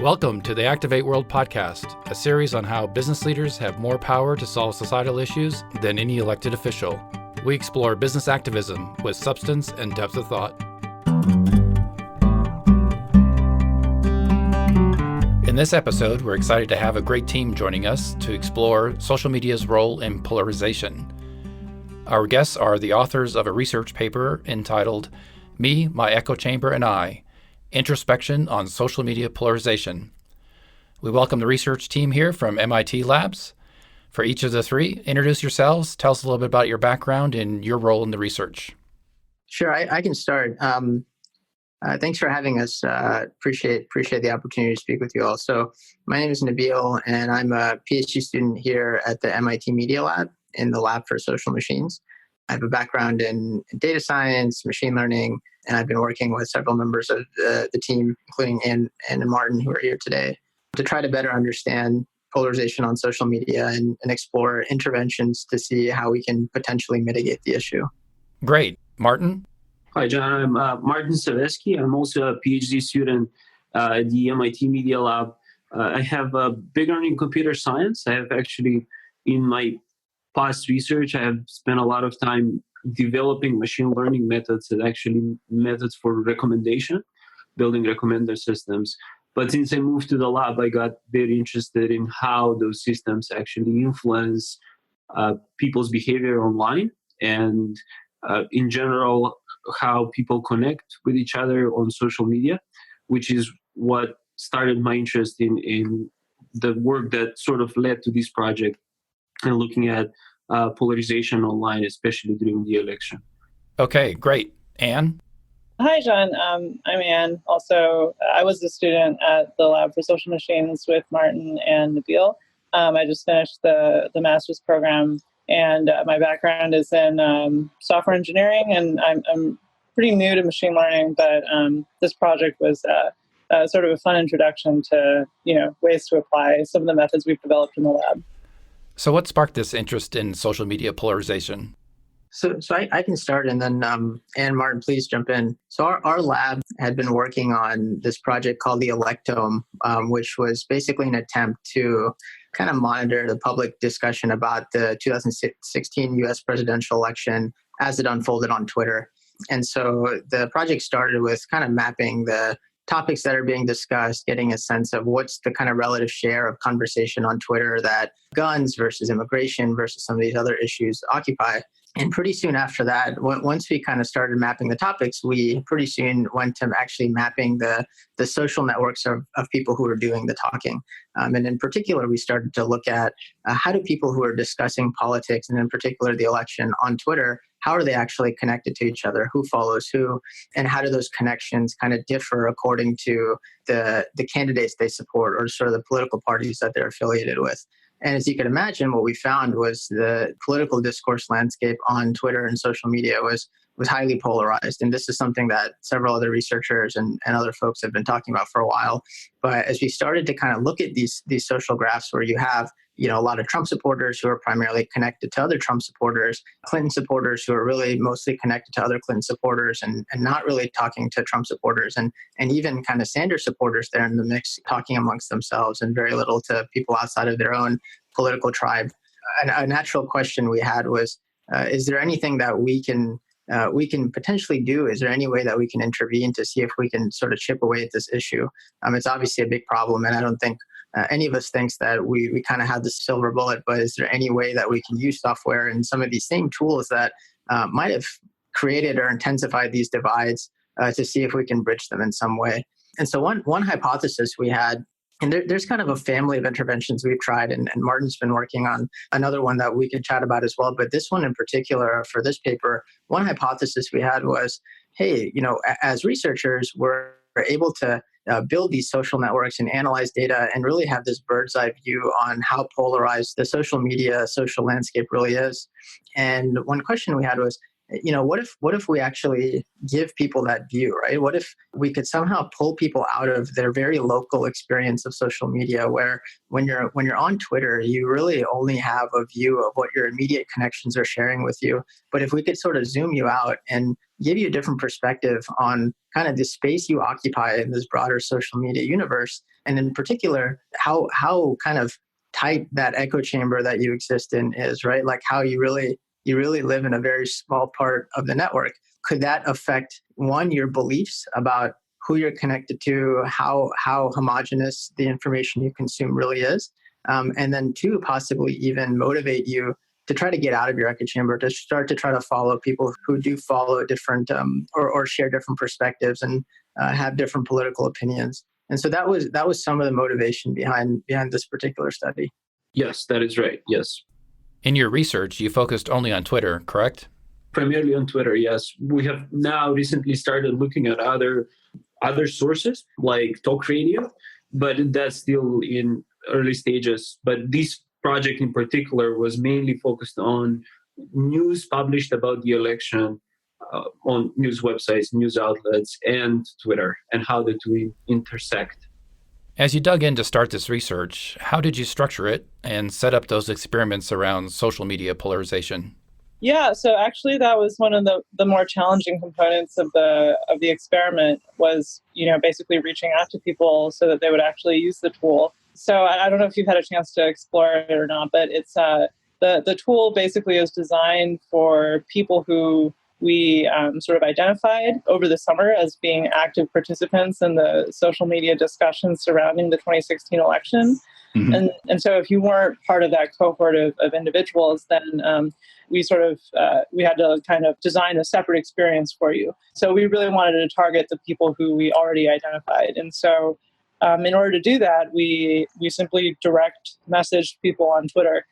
Welcome to the Activate World podcast, a series on how business leaders have more power to solve societal issues than any elected official. We explore business activism with substance and depth of thought. In this episode, we're excited to have a great team joining us to explore social media's role in polarization. Our guests are the authors of a research paper entitled Me, My Echo Chamber, and I, Introspection on Social Media Polarization. We welcome the research team here from MIT Labs. For each of the three, introduce yourselves, tell us a little bit about your background and your role in the research. Sure, I can start. Thanks for having us. Appreciate the opportunity to speak with you all. So my name is Nabil, and I'm a PhD student here at the MIT Media Lab in the Lab for Social Machines. I have a background in data science, machine learning, and I've been working with several members of the team, including Ann and Martin, who are here today, to try to better understand polarization on social media and explore interventions to see how we can potentially mitigate the issue. Great. Martin? Hi, John. I'm Martin Savesky. I'm also a PhD student at the MIT Media Lab. I have a background in computer science. I have actually, in my past research, I have spent a lot of time developing machine learning methods and actually methods for recommendation, building recommender systems. But since I moved to the lab, I got very interested in how those systems actually influence people's behavior online and in general, how people connect with each other on social media, which is what started my interest in the work that sort of led to this project and looking at polarization online, especially during the election. Okay, great. Ann? Hi, John. I'm Ann. Also, I was a student at the Lab for Social Machines with Martin and Nabil. I just finished the master's program, and my background is in software engineering, and I'm pretty new to machine learning, but this project was sort of a fun introduction to ways to apply some of the methods we've developed in the lab. So what sparked this interest in social media polarization? So I can start, and then Ann, Martin, please jump in. So our lab had been working on this project called the Electome, which was basically an attempt to kind of monitor the public discussion about the 2016 U.S. presidential election as it unfolded on Twitter. And so the project started with kind of mapping the topics that are being discussed, getting a sense of what's the kind of relative share of conversation on Twitter that guns versus immigration versus some of these other issues occupy. And pretty soon after that, once we kind of started mapping the topics, we pretty soon went to actually mapping the social networks of people who are doing the talking. And in particular, we started to look at how do people who are discussing politics, and in particular the election on Twitter, how are they actually connected to each other? Who follows who? And how do those connections kind of differ according to the candidates they support or sort of the political parties that they're affiliated with? And as you can imagine, what we found was the political discourse landscape on Twitter and social media was highly polarized. And this is something that several other researchers and other folks have been talking about for a while. But as we started to kind of look at these social graphs where you have a lot of Trump supporters who are primarily connected to other Trump supporters, Clinton supporters who are really mostly connected to other Clinton supporters and not really talking to Trump supporters, and even kind of Sanders supporters there in the mix talking amongst themselves and very little to people outside of their own political tribe. A natural question we had was, is there anything that we can potentially do? Is there any way that we can intervene to see if we can sort of chip away at this issue? It's obviously a big problem, and I don't think any of us thinks that we kind of have the silver bullet, but is there any way that we can use software and some of these same tools that might have created or intensified these divides to see if we can bridge them in some way? And so one hypothesis we had, and there's kind of a family of interventions we've tried, and Martin's been working on another one that we could chat about as well. But this one in particular, for this paper, one hypothesis we had was, hey, as researchers, we're able to build these social networks and analyze data and really have this bird's eye view on how polarized the social media, social landscape really is. And one question we had was, what if we actually give people that view, right? What if we could somehow pull people out of their very local experience of social media, where when you're on Twitter, you really only have a view of what your immediate connections are sharing with you. But if we could sort of zoom you out and give you a different perspective on kind of the space you occupy in this broader social media universe, and in particular, how kind of tight that echo chamber that you exist in is, right? Like how you really live in a very small part of the network. Could that affect, one, your beliefs about who you're connected to, how homogenous the information you consume really is, and then two, possibly even motivate you to try to get out of your echo chamber, to start to try to follow people who do follow different or share different perspectives and have different political opinions. And so that was some of the motivation behind this particular study. Yes, that is right. Yes. In your research, you focused only on Twitter, correct? Primarily on Twitter, yes. We have now recently started looking at other sources like talk radio, but that's still in early stages. But this project in particular was mainly focused on news published about the election on news websites, news outlets, and Twitter, and how the two intersect. As you dug in to start this research, how did you structure it and set up those experiments around social media polarization? Yeah, so actually that was one of the more challenging components of the experiment was, basically reaching out to people so that they would actually use the tool. So I don't know if you've had a chance to explore it or not, but it's the tool basically is designed for people who we sort of identified over the summer as being active participants in the social media discussions surrounding the 2016 election. Mm-hmm. And so if you weren't part of that cohort of individuals, then we had to kind of design a separate experience for you. So we really wanted to target the people who we already identified. And so in order to do that, we simply direct messaged people on Twitter.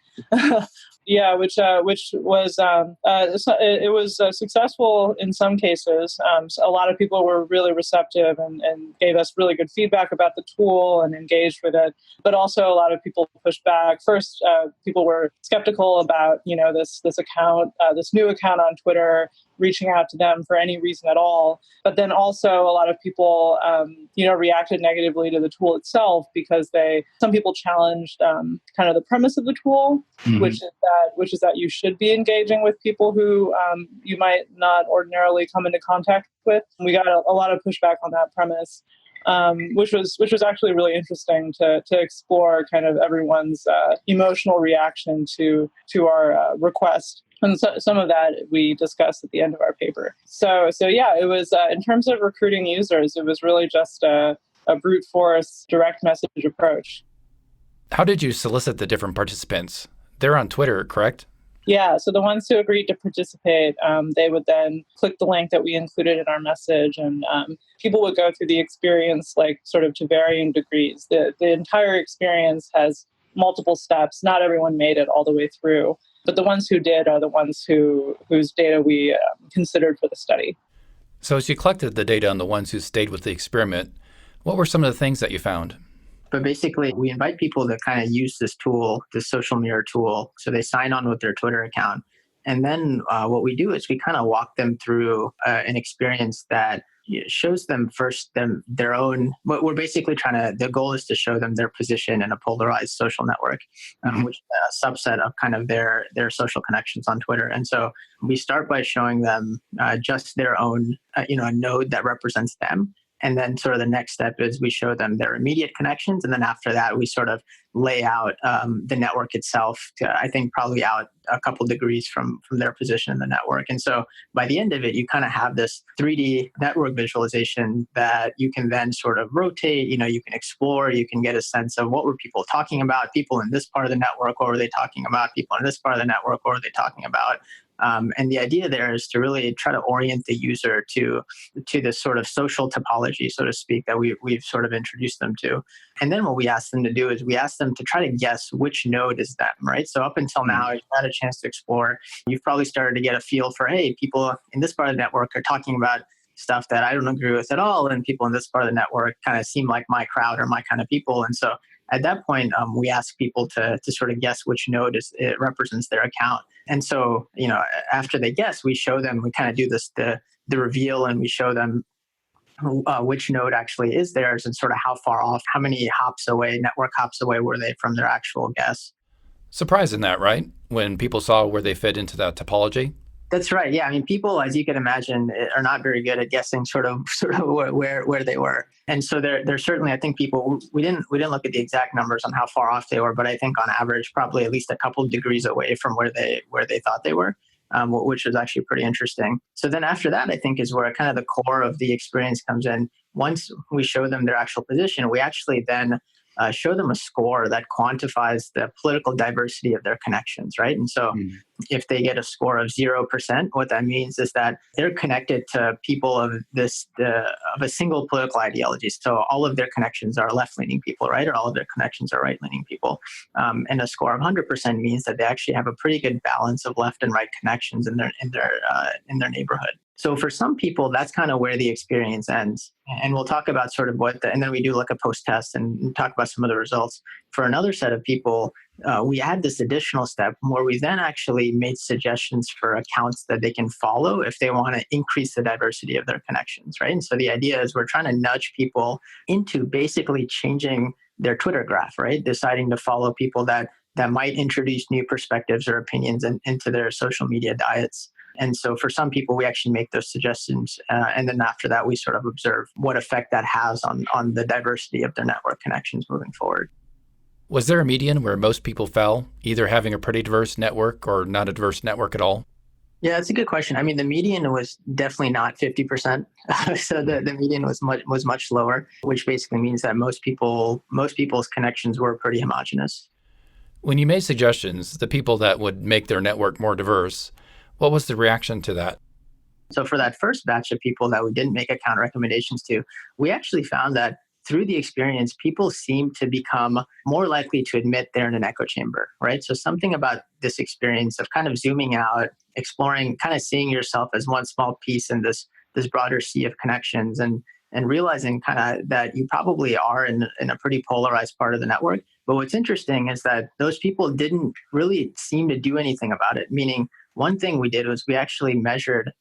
Yeah, which was it was successful in some cases. So a lot of people were really receptive and gave us really good feedback about the tool and engaged with it. But also a lot of people pushed back. First, people were skeptical about this account, this new account on Twitter, reaching out to them for any reason at all. But then also a lot of people reacted negatively to the tool itself because some people challenged kind of the premise of the tool, mm-hmm. which is that you should be engaging with people who you might not ordinarily come into contact with. We got a lot of pushback on that premise, which was actually really interesting to explore kind of everyone's emotional reaction to our request. And so, some of that we discussed at the end of our paper. So yeah, it was in terms of recruiting users, it was really just a brute force direct message approach. How did you solicit the different participants? They're on Twitter, correct? Yeah, so the ones who agreed to participate, they would then click the link that we included in our message, and people would go through the experience like sort of to varying degrees. The entire experience has multiple steps. Not everyone made it all the way through, but the ones who did are the ones whose data we considered for the study. So as you collected the data on the ones who stayed with the experiment, what were some of the things that you found? But basically, we invite people to kind of use this tool, this social mirror tool. So they sign on with their Twitter account. And then what we do is we kind of walk them through an experience that shows them first their own, what we're basically the goal is to show them their position in a polarized social network, which is a subset of kind of their social connections on Twitter. And so we start by showing them just their own, a node that represents them. And then sort of the next step is we show them their immediate connections. And then after that, we sort of lay out the network itself to, I think, probably out a couple degrees from their position in the network. And so by the end of it, you kind of have this 3D network visualization that you can then sort of rotate, you can explore, you can get a sense of what were people talking about, people in this part of the network, what were they talking about, people in this part of the network, what were they talking about? And the idea there is to really try to orient the user to this sort of social topology, so to speak, that we've sort of introduced them to. And then what we ask them to do is we ask them to try to guess which node is them, right? So up until now, you've had a chance to explore. You've probably started to get a feel for, hey, people in this part of the network are talking about stuff that I don't agree with at all, and people in this part of the network kind of seem like my crowd or my kind of people. And so at that point, we ask people to sort of guess which node it represents their account. And so, after they guess, we show them, we kind of do the reveal, and we show them which node actually is theirs and sort of how far off, how many hops away, network hops away were they from their actual guess. Surprising that, right? When people saw where they fit into that topology? That's right. Yeah, I mean, people, as you can imagine, are not very good at guessing sort of where they were, and so they're certainly. I think people we didn't look at the exact numbers on how far off they were, but I think on average, probably at least a couple degrees away from where they thought they were, which was actually pretty interesting. So then after that, I think is where kind of the core of the experience comes in. Once we show them their actual position, we actually then show them a score that quantifies the political diversity of their connections, right? And so if they get a score of 0%, what that means is that they're connected to people of of a single political ideology. So all of their connections are left-leaning people, right? Or all of their connections are right-leaning people. And a score of 100% means that they actually have a pretty good balance of left and right connections in their neighborhood. So for some people, that's kind of where the experience ends. And we'll talk about sort of and then we do like a post-test and talk about some of the results. For another set of people, we add this additional step where we then actually made suggestions for accounts that they can follow if they want to increase the diversity of their connections, right? And so the idea is we're trying to nudge people into basically changing their Twitter graph, right? Deciding to follow people that might introduce new perspectives or opinions into their social media diets. And so for some people, we actually make those suggestions. And then after that, we sort of observe what effect that has on the diversity of their network connections moving forward. Was there a median where most people fell, either having a pretty diverse network or not a diverse network at all? Yeah, that's a good question. I mean, the median was definitely not 50%. So the median was much lower, which basically means that most people's connections were pretty homogenous. When you made suggestions, the people that would make their network more diverse, what was the reaction to that? So for that first batch of people that we didn't make account recommendations to, we actually found that through the experience, people seem to become more likely to admit they're in an echo chamber, right? So something about this experience of kind of zooming out, exploring, kind of seeing yourself as one small piece in this broader sea of connections, and realizing kind of that you probably are in a pretty polarized part of the network. But what's interesting is that those people didn't really seem to do anything about it, meaning one thing we did was we actually measured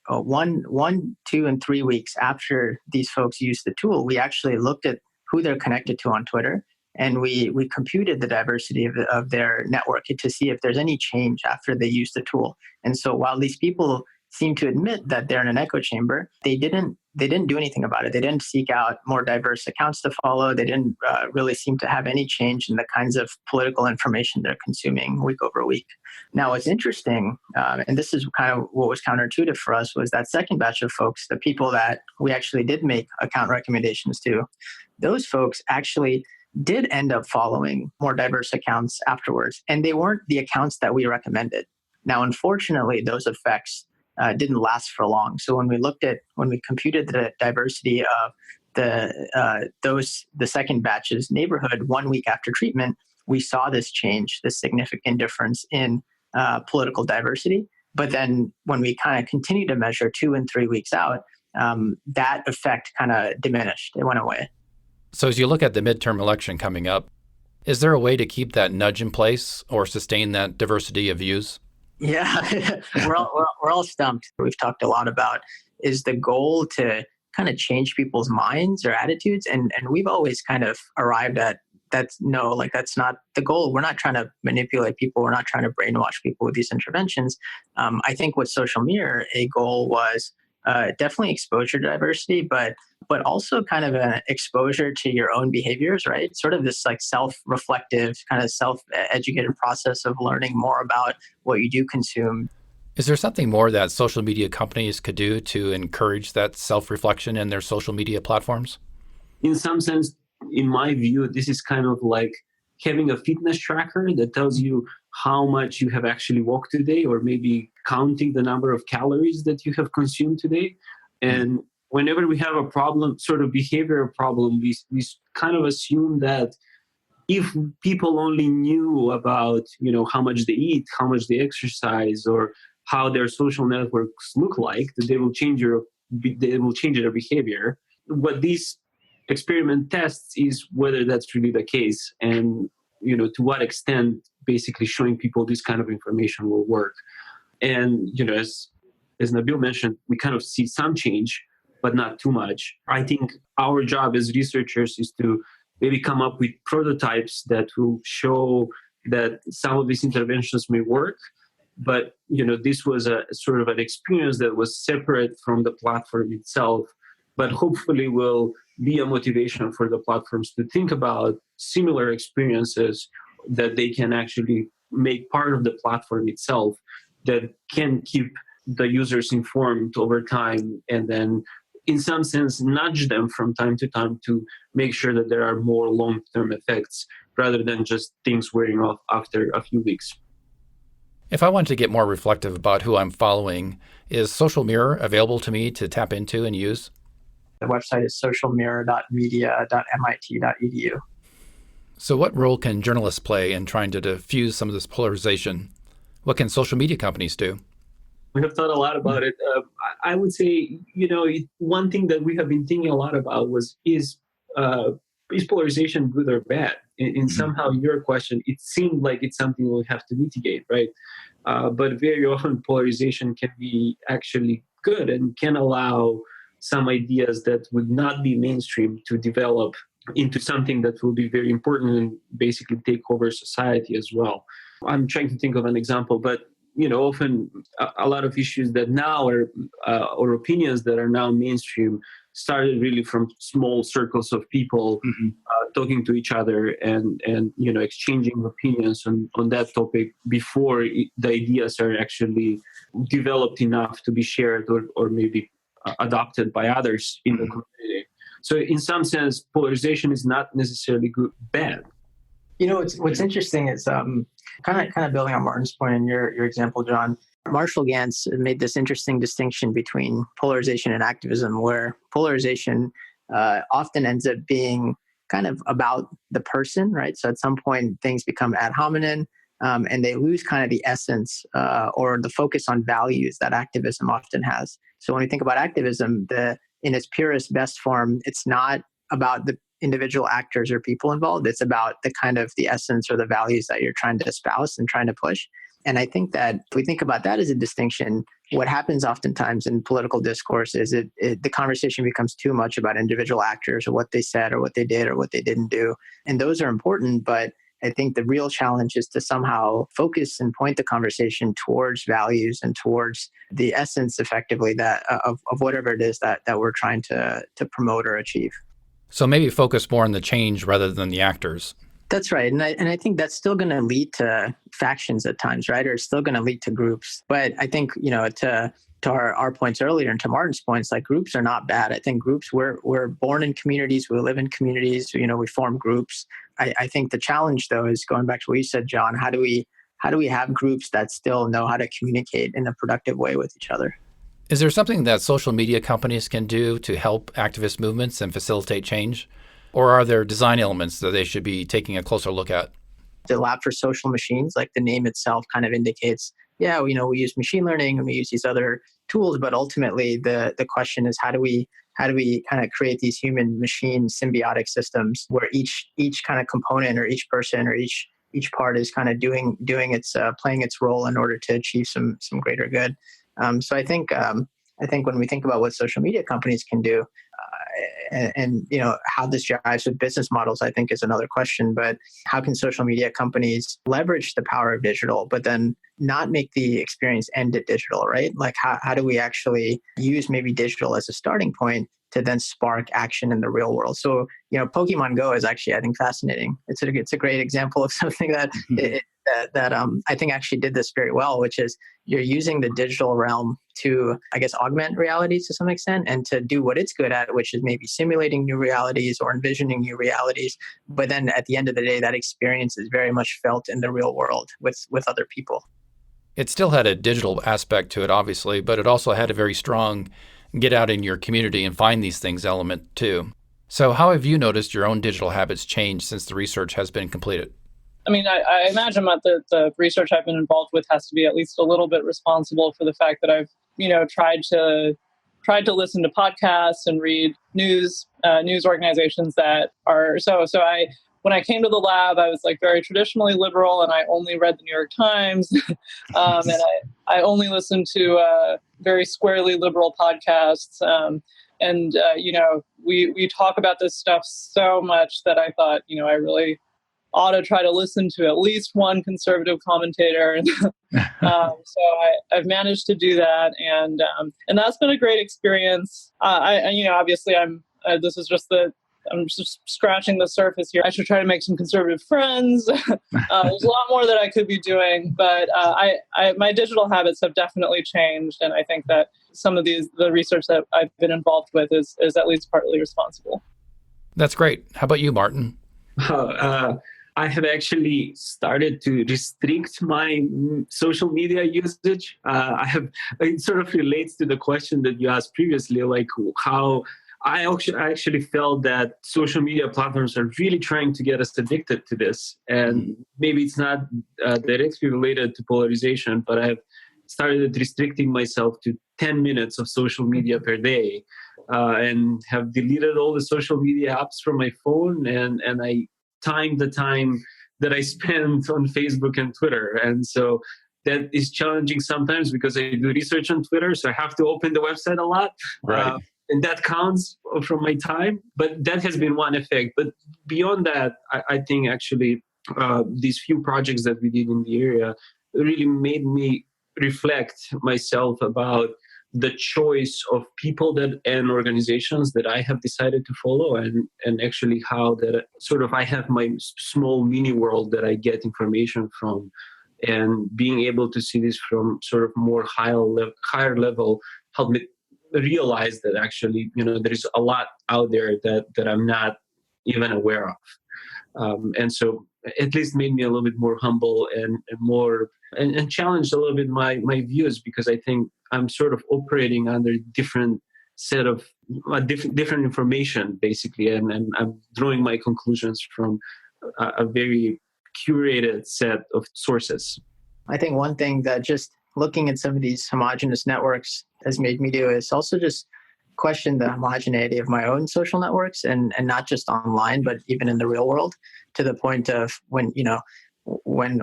1, 2, and 3 weeks after these folks used the tool, we actually looked at who they're connected to on Twitter, and we computed the diversity of their network to see if there's any change after they use the tool. And so while these people seem to admit that they're in an echo chamber, they didn't do anything about it. They didn't seek out more diverse accounts to follow. They didn't really seem to have any change in the kinds of political information they're consuming week over week. Now, what's interesting, and this is kind of what was counterintuitive for us, was that second batch of folks, the people that we actually did make account recommendations to, those folks actually did end up following more diverse accounts afterwards, and they weren't the accounts that we recommended. Now, unfortunately, those effects didn't last for long. So when we computed the diversity of the second batch's neighborhood 1 week after treatment, we saw this change, this significant difference in political diversity. But then when we kind of continued to measure 2 and 3 weeks out, that effect kind of diminished. It went away. So as you look at the midterm election coming up, is there a way to keep that nudge in place or sustain that diversity of views? Yeah, we're all stumped. We've talked a lot about, is the goal to kind of change people's minds or attitudes? And we've always kind of arrived at that's not the goal. We're not trying to manipulate people. We're not trying to brainwash people with these interventions. I think with Social Mirror, a goal was definitely exposure to diversity, but also kind of an exposure to your own behaviors, right? Sort of this like self-reflective, kind of self-educated process of learning more about what you do consume. Is there something more that social media companies could do to encourage that self-reflection in their social media platforms? In some sense, in my view, this is kind of like having a fitness tracker that tells you how much you have actually walked today, or maybe counting the number of calories that you have consumed today. And whenever we have a problem, sort of behavioral problem, we kind of assume that if people only knew about, how much they eat, how much they exercise, or how their social networks look like, that they will change their behavior. What these experiment tests is whether that's really the case, and to what extent basically showing people this kind of information will work. And, as Nabil mentioned, we kind of see some change, but not too much. I think our job as researchers is to maybe come up with prototypes that will show that some of these interventions may work. But, this was a sort of an experience that was separate from the platform itself, but hopefully will be a motivation for the platforms to think about similar experiences that they can actually make part of the platform itself, that can keep the users informed over time, and then in some sense nudge them from time to time to make sure that there are more long-term effects rather than just things wearing off after a few weeks. If I want to get more reflective about who I'm following, is Social Mirror available to me to tap into and use? The website is socialmirror.media.mit.edu. So what role can journalists play in trying to diffuse some of this polarization? What can social media companies do? We have thought a lot about it. I would say, one thing that we have been thinking a lot about is polarization good or bad? And somehow your question, it seemed like it's something we have to mitigate, right? But very often polarization can be actually good and can allow some ideas that would not be mainstream to develop into something that will be very important and basically take over society as well. I'm trying to think of an example, but often a lot of issues that now are or opinions that are now mainstream started really from small circles of people talking to each other and exchanging opinions on that topic before the ideas are actually developed enough to be shared or maybe adopted by others in the community. So in some sense, polarization is not necessarily bad. What's interesting is kind of building on Martin's point and your example, John. Marshall Gantz made this interesting distinction between polarization and activism, where polarization often ends up being kind of about the person, right? So at some point, things become ad hominem, and they lose kind of the essence or the focus on values that activism often has. So when we think about activism, in its purest, best form, it's not about the individual actors or people involved. It's about the kind of the essence or the values that you're trying to espouse and trying to push. And I think that if we think about that as a distinction, what happens oftentimes in political discourse is the conversation becomes too much about individual actors or what they said or what they did or what they didn't do. And those are important, but I think the real challenge is to somehow focus and point the conversation towards values and towards the essence effectively that of whatever it is that we're trying to promote or achieve. So maybe focus more on the change rather than the actors. That's right. And I think that's still going to lead to factions at times, right? Or it's still going to lead to groups. But I think, to our points earlier and to Martin's points, like groups are not bad. I think groups, we're born in communities, we live in communities, we form groups. I think the challenge though is going back to what you said, John, how do we have groups that still know how to communicate in a productive way with each other? Is there something that social media companies can do to help activist movements and facilitate change? Or are there design elements that they should be taking a closer look at? The Lab for Social Machines, like the name itself kind of indicates, we use machine learning and we use these other tools, but ultimately the question is how do we kind of create these human machine symbiotic systems where each kind of component or each person or each part is kind of doing its playing its role in order to achieve some greater good. So I think when we think about what social media companies can do, and how this jives with business models, I think is another question. But how can social media companies leverage the power of digital, but then not make the experience end at digital, right? Like how do we actually use maybe digital as a starting point to then spark action in the real world? So Pokemon Go is actually, I think, fascinating. It's a great example of something that I think actually did this very well, which is you're using the digital realm to, I guess, augment realities to some extent and to do what it's good at, which is maybe simulating new realities or envisioning new realities. But then at the end of the day, that experience is very much felt in the real world with other people. It still had a digital aspect to it, obviously, but it also had a very strong get out in your community and find these things element too. So how have you noticed your own digital habits change since the research has been completed? I mean, I imagine that the research I've been involved with has to be at least a little bit responsible for the fact that I've, tried to listen to podcasts and read news organizations that are so when I came to the lab, I was like very traditionally liberal, and I only read the New York Times, and I only listened to very squarely liberal podcasts. We talk about this stuff so much that I thought, I really ought to try to listen to at least one conservative commentator. And so I've managed to do that, and that's been a great experience. Obviously, this is just I'm just scratching the surface here. I should try to make some conservative friends. There's a lot more that I could be doing, but my digital habits have definitely changed, and I think that some of the research that I've been involved with is at least partly responsible. That's great. How about you, Martin? I have actually started to restrict my social media usage. It sort of relates to the question that you asked previously, like how I actually felt that social media platforms are really trying to get us addicted to this. And maybe it's not directly related to polarization, but I've started restricting myself to 10 minutes of social media per day, and have deleted all the social media apps from my phone, and I time the time that I spend on Facebook and Twitter. And so that is challenging sometimes because I do research on Twitter, so I have to open the website a lot. Right. And that counts from my time. But that has been one effect. But beyond that, I think actually these few projects that we did in the area really made me reflect myself about the choice of people and organizations that I have decided to follow, and actually how that sort of I have my small mini world that I get information from, and being able to see this from sort of more higher level helped me realize that actually, there is a lot out there that I'm not even aware of. And so at least made me a little bit more humble and more and challenged a little bit my views, because I think I'm sort of operating under different set of different information basically, and I'm drawing my conclusions from a very curated set of sources. I think one thing that just looking at some of these homogeneous networks has made me do is also just question the homogeneity of my own social networks, and not just online, but even in the real world, to the point of when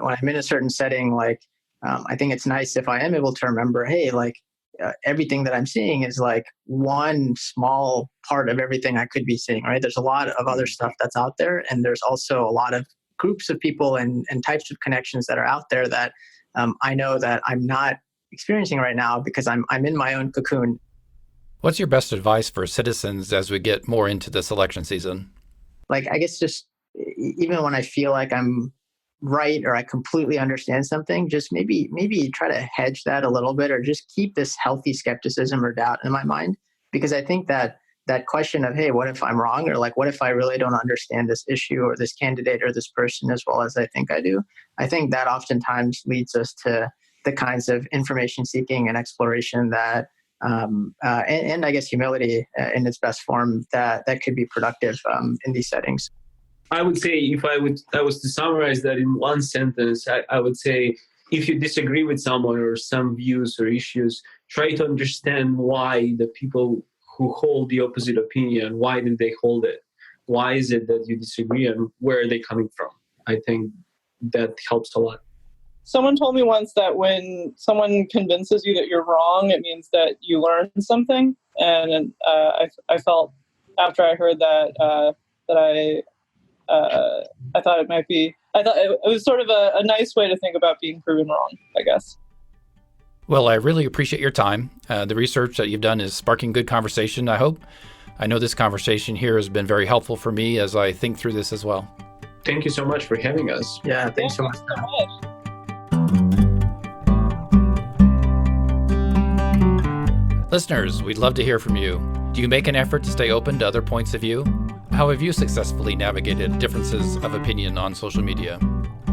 I'm in a certain setting, like I think it's nice if I am able to remember, hey, like everything that I'm seeing is like one small part of everything I could be seeing, right? There's a lot of other stuff that's out there, and there's also a lot of groups of people and types of connections that are out there that I know that I'm not experiencing right now because I'm in my own cocoon. What's your best advice for citizens as we get more into this election season? Like, I guess just even when I feel like I'm right or I completely understand something, just maybe try to hedge that a little bit, or just keep this healthy skepticism or doubt in my mind. Because I think that question of, hey, what if I'm wrong? Or like, what if I really don't understand this issue or this candidate or this person as well as I think I do? I think that oftentimes leads us to the kinds of information seeking and exploration that and I guess humility in its best form that could be productive in these settings. I would say if I was to summarize that in one sentence, I would say if you disagree with someone or some views or issues, try to understand why the people who hold the opposite opinion, why did they hold it? Why is it that you disagree, and where are they coming from? I think that helps a lot. Someone told me once that when someone convinces you that you're wrong, it means that you learned something. And I felt after I heard that I thought it might be. I thought it was sort of a nice way to think about being proven wrong, I guess. Well, I really appreciate your time. The research that you've done is sparking good conversation, I hope. I know this conversation here has been very helpful for me as I think through this as well. Thank you so much for having us. Yeah, thanks so much. Listeners, we'd love to hear from you. Do you make an effort to stay open to other points of view? How have you successfully navigated differences of opinion on social media?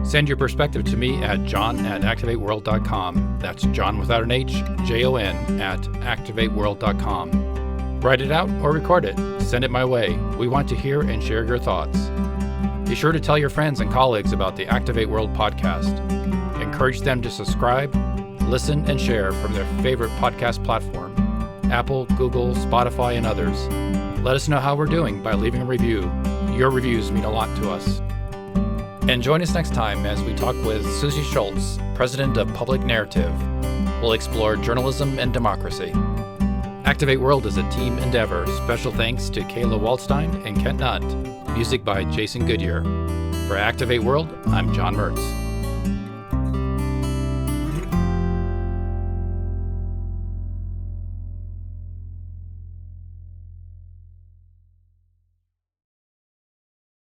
Send your perspective to me at john@activateworld.com. That's John without an H, JON @activateworld.com. Write it out or record it. Send it my way. We want to hear and share your thoughts. Be sure to tell your friends and colleagues about the Activate World podcast. Encourage them to subscribe, listen, and share from their favorite podcast platform, Apple, Google, Spotify, and others. Let us know how we're doing by leaving a review. Your reviews mean a lot to us. And join us next time as we talk with Susie Schultz, president of Public Narrative. We'll explore journalism and democracy. Activate World is a team endeavor. Special thanks to Kayla Waldstein and Kent Nutt. Music by Jason Goodyear. For Activate World, I'm John Mertz.